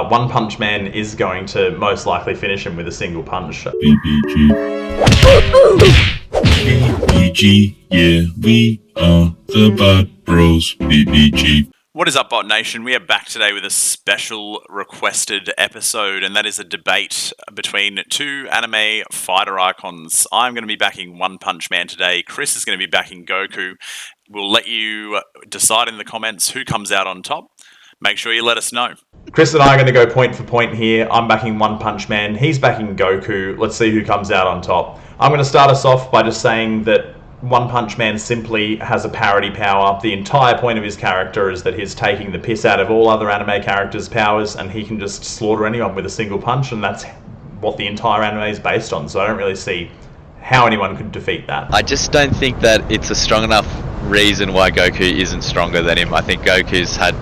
One Punch Man is going to most likely finish him with a single punch. BBG. BBG, yeah, we are the Bot Bros. BBG. What is up, Bot Nation? We are back today with a special requested episode, and that is a debate between two anime fighter icons. I'm going to be backing One Punch Man today. Chris is going to be backing Goku. We'll let you decide in the comments who comes out on top. Make sure you let us know. Chris and I are going to go point for point here. I'm backing One Punch Man. He's backing Goku. Let's see who comes out on top. I'm going to start us off by just saying that One Punch Man simply has a parity power. The entire point of his character is that he's taking the piss out of all other anime characters' powers, and he can just slaughter anyone with a single punch, and that's what the entire anime is based on. So I don't really see how anyone could defeat that. I just don't think that it's a strong enough reason why Goku isn't stronger than him. I think Goku's had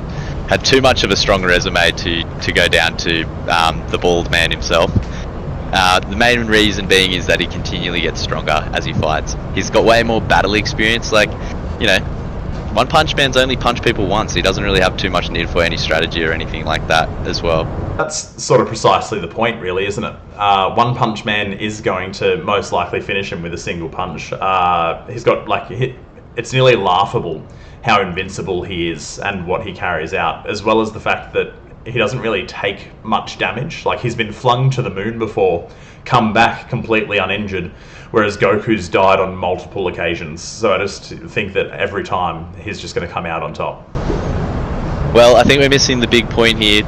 too much of a strong resume to go down to the bald man himself. The main reason being is that he continually gets stronger as he fights. He's got way more battle experience. Like, you know, One Punch Man's only punched people once. He doesn't really have too much need for any strategy or anything like that as well. That's sort of precisely the point, really, isn't it? One Punch Man is going to most likely finish him with a single punch. He's got, like, it's nearly laughable how invincible he is and what he carries out, as well as the fact that he doesn't really take much damage. Like, he's been flung to the moon before, come back completely uninjured, whereas Goku's died on multiple occasions. So I just think that every time he's just going to come out on top. Well, I think we're missing the big point here.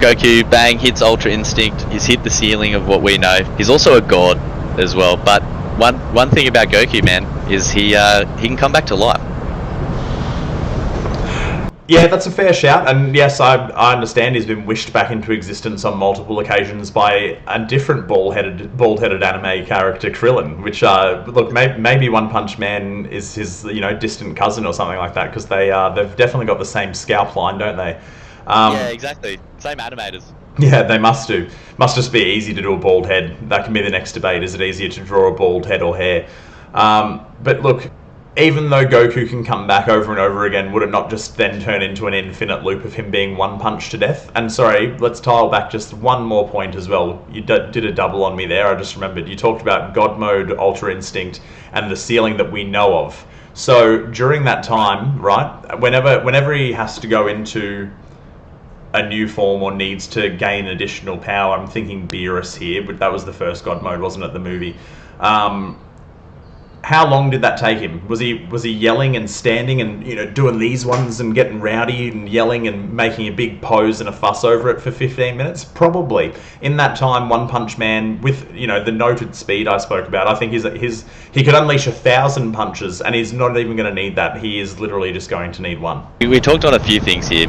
Goku, bang, hits Ultra Instinct. He's hit the ceiling of what we know. He's also a god as well. But one thing about Goku, man, is he can come back to life. Yeah, that's a fair shout, and yes, I understand he's been wished back into existence on multiple occasions by a different bald-headed anime character, Krillin, which, look, maybe One Punch Man is his, distant cousin or something like that, because they've definitely got the same scalp line, don't they? Yeah, exactly. Same animators. Yeah, they must do. Must just be easy to do a bald head. That can be the next debate. Is it easier to draw a bald head or hair? But look, even though Goku can come back over and over again, would it not just then turn into an infinite loop of him being one punch to death? And sorry, let's tile back just one more point as well. You did a double on me there. I just remembered you talked about God Mode, Ultra Instinct, and the ceiling that we know of. So during that time, right, whenever he has to go into a new form or needs to gain additional power, I'm thinking Beerus here, but that was the first God Mode, wasn't it, the movie? How long did that take him? Was he yelling and standing and doing these ones and getting rowdy and yelling and making a big pose and a fuss over it for 15 minutes? Probably. In that time, One Punch Man, with the noted speed I spoke about, I think he could unleash 1,000 punches, and he's not even going to need that. He is literally just going to need one. We talked on a few things here.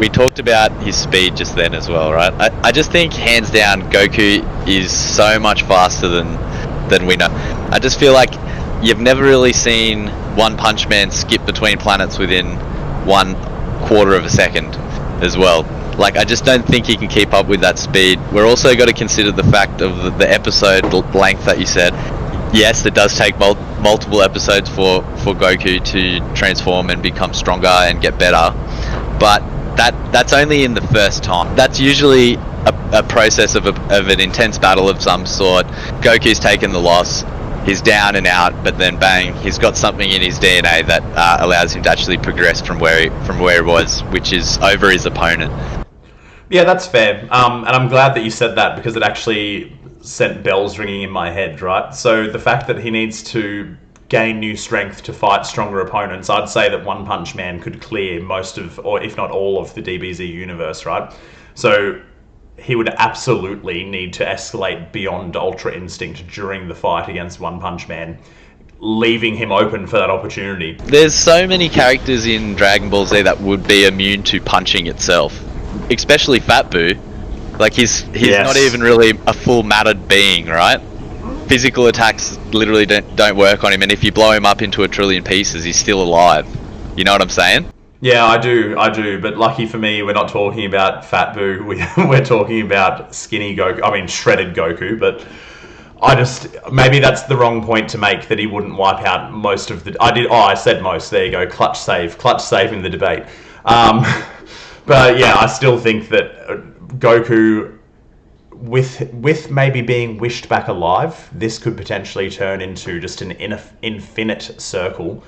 We talked about his speed just then as well, right? I just think hands down Goku is so much faster than we know. I just feel like you've never really seen One Punch Man skip between planets within 1/4 of a second as well. Like, I just don't think he can keep up with that speed. We're also got to consider the fact of the episode length that you said. Yes, it does take multiple episodes for Goku to transform and become stronger and get better, but that's only in the first time. That's usually a process of an intense battle of some sort. Goku's taken the loss. He's down and out, but then bang, he's got something in his DNA that allows him to actually progress from where he was, which is over his opponent. Yeah, that's fair. And I'm glad that you said that, because it actually sent bells ringing in my head, right? So the fact that he needs to gain new strength to fight stronger opponents, I'd say that One Punch Man could clear most of, or if not all of, the DBZ universe, right? So he would absolutely need to escalate beyond Ultra Instinct during the fight against One Punch Man, leaving him open for that opportunity. There's so many characters in Dragon Ball Z that would be immune to punching itself, especially Fat Boo. Like, he's Yes. not even really a full mattered being, right? Physical attacks literally don't work on him, and if you blow him up into a trillion pieces, he's still alive. You know what I'm saying? Yeah, I do, but lucky for me, we're not talking about Fat Boo, we're talking about skinny Goku, shredded Goku, but maybe that's the wrong point to make, that he wouldn't wipe out most of the, I said most, there you go, clutch save in the debate. But yeah, I still think that Goku, with maybe being wished back alive, this could potentially turn into just an infinite circle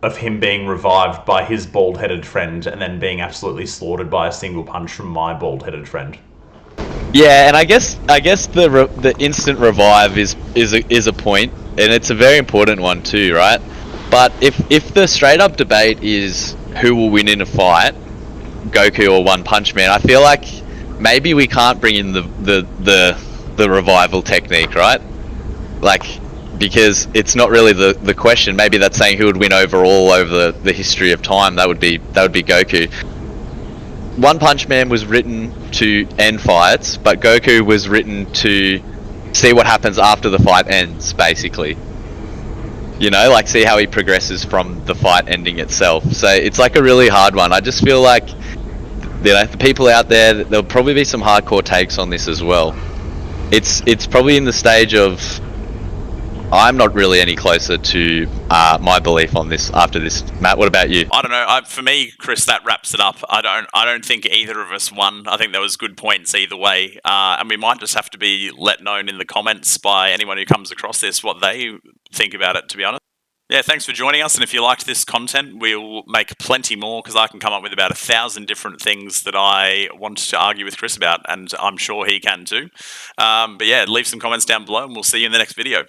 of him being revived by his bald-headed friend and then being absolutely slaughtered by a single punch from my bald-headed friend. Yeah, and I guess the instant revive is a point, and it's a very important one too, right? But if the straight up debate is who will win in a fight, Goku or One Punch Man, I feel like maybe we can't bring in the revival technique, right? Like, because it's not really the question. Maybe that's saying who would win overall over the history of time. That would be Goku. One Punch Man was written to end fights, but Goku was written to see what happens after the fight ends, basically. You know, like see how he progresses from the fight ending itself. So it's like a really hard one. I just feel like, you know, the people out there, there'll probably be some hardcore takes on this as well. It's probably in the stage of I'm not really any closer to my belief on this after this. Matt, what about you? I don't know. For me, Chris, that wraps it up. I don't think either of us won. I think there was good points either way, and we might just have to be let known in the comments by anyone who comes across this what they think about it. To be honest. Yeah, thanks for joining us. And if you liked this content, we'll make plenty more because I can come up with about 1,000 different things that I want to argue with Chris about, and I'm sure he can too. But yeah, leave some comments down below, and we'll see you in the next video.